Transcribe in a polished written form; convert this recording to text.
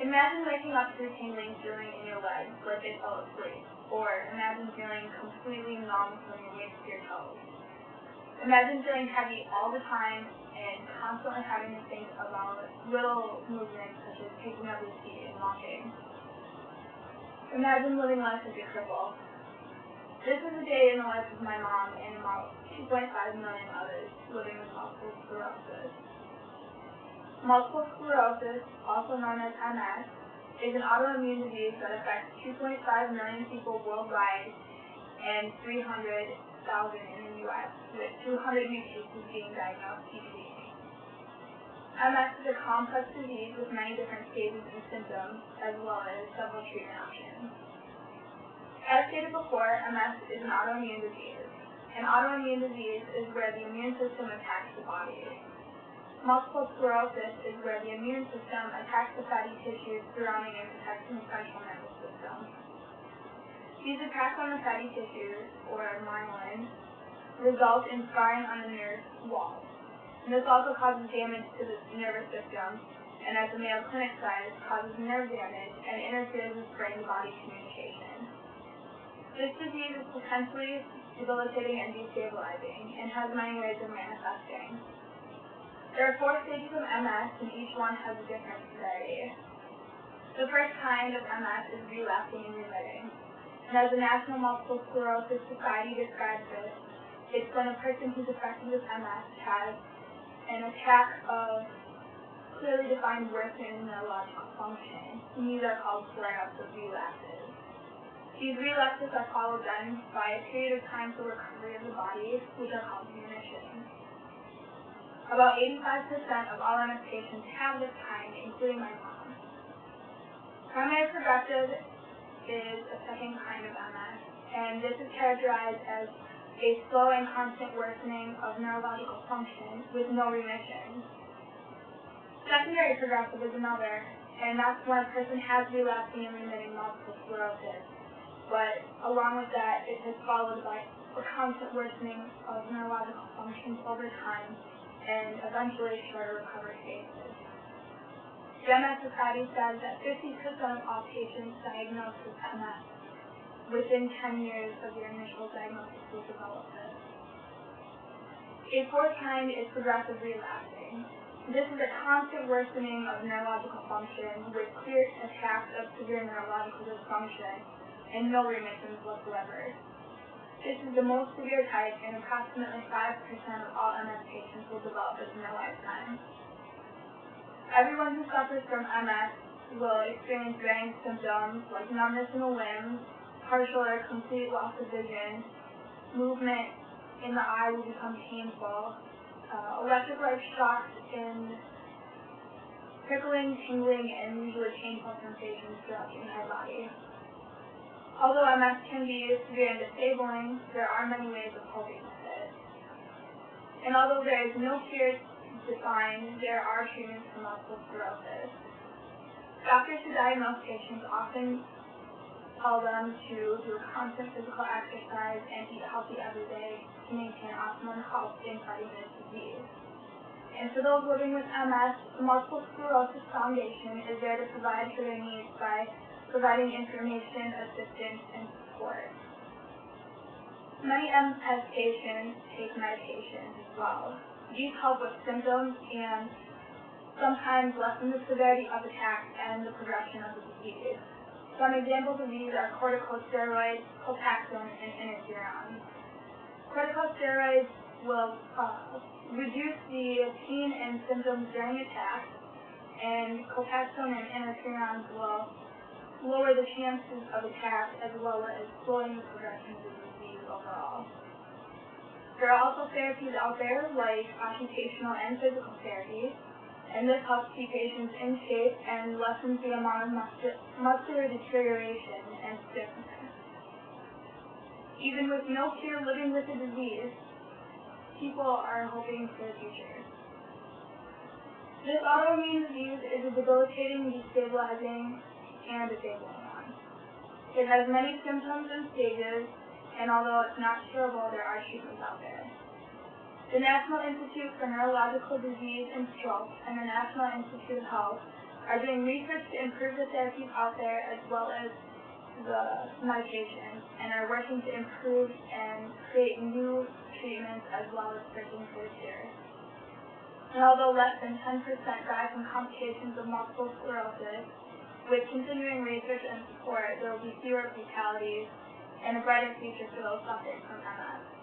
Imagine waking up to a tingling feeling in your legs like they fell asleep, or imagine feeling completely numb from your waist to your toes. Imagine feeling heavy all the time and constantly having to think about little movements such as picking up your feet and walking. Imagine living life as a cripple. This is a day in the life of my mom and about 2.5 million others living with multiple sclerosis. Multiple sclerosis, also known as MS, is an autoimmune disease that affects 2.5 million people worldwide and 300,000 in the U.S., with 200 new cases being diagnosed each week. MS is a complex disease with many different stages and symptoms, as well as several treatment options. As stated before, MS is an autoimmune disease. An autoimmune disease is where the immune system attacks the body. Multiple sclerosis is where the immune system attacks the fatty tissues surrounding and protecting the central nervous system. These attacks on the fatty tissues, or myelin, result in scarring on the nerve walls. And this also causes damage to the nervous system, and as the Mayo Clinic says, causes nerve damage and interferes with brain-body communication. This disease is potentially debilitating and destabilizing, and has many ways of manifesting. There are 4 stages of MS, and each one has a different severity. The first kind of MS is relapsing and remitting. And as the National Multiple Sclerosis Society describes it, it's when a person who's affected with MS has an attack of clearly defined worsening neurological function, and these are called flare-ups or relapses. These relapses are followed then by a period of time for recovery of the body, which are called remission. About 85% of all MS patients have this kind, including my mom. Primary progressive is a second kind of MS, and this is characterized as a slow and constant worsening of neurological function with no remission. Secondary progressive is another, and that's when a person has relapsing and remitting multiple sclerosis, but along with that, it is followed by a constant worsening of neurological functions over time, and eventually shorter recovery phases. The MS Society says that 50% of all patients diagnosed with MS within 10 years of their initial diagnosis will develop this. A fourth kind is progressive relapsing. This is a constant worsening of neurological function with clear attacks of severe neurological dysfunction and no remissions whatsoever. This is the most severe type, and approximately 5% of all MS patients will develop this in their lifetime. Everyone who suffers from MS will experience varying symptoms like numbness in the limbs, partial or complete loss of vision, movement in the eye will become painful, electric-like shocks in prickling, tingling, and usually painful sensations throughout the entire body. Although MS can be severe and disabling, there are many ways of coping with it. And although there is no cure defined, there are treatments for multiple sclerosis. Doctors who diagnose patients often tell them to do a constant physical exercise and eat healthy every day to maintain optimum health in fighting this disease. And for those living with MS, the Multiple Sclerosis Foundation is there to provide for their needs by providing information, assistance, and support. Many MS patients take medications as well. These help with symptoms and sometimes lessen the severity of attacks and the progression of the disease. Some examples of these are corticosteroids, Copaxone, and interferon. Corticosteroids will reduce the pain and symptoms during attacks, and Copaxone and interferons will lower the chances of attack as well as slowing the progression of the disease overall. There are also therapies out there like occupational and physical therapy, and this helps keep patients in shape and lessens the amount of muscular deterioration and stiffness. Even with no cure living with the disease, people are hoping for the future. This autoimmune disease is a debilitating, destabilizing, and disabling one. It has many symptoms and stages, and although it's not curable, there are treatments out there. The National Institute for Neurological Disease and Stroke and the National Institute of Health are doing research to improve the therapies out there as well as the medications, and are working to improve and create new treatments as well as searching for the cure. And although less than 10% die from complications of multiple sclerosis, with continuing research and support, there will be fewer fatalities and a brighter future for those suffering from MS.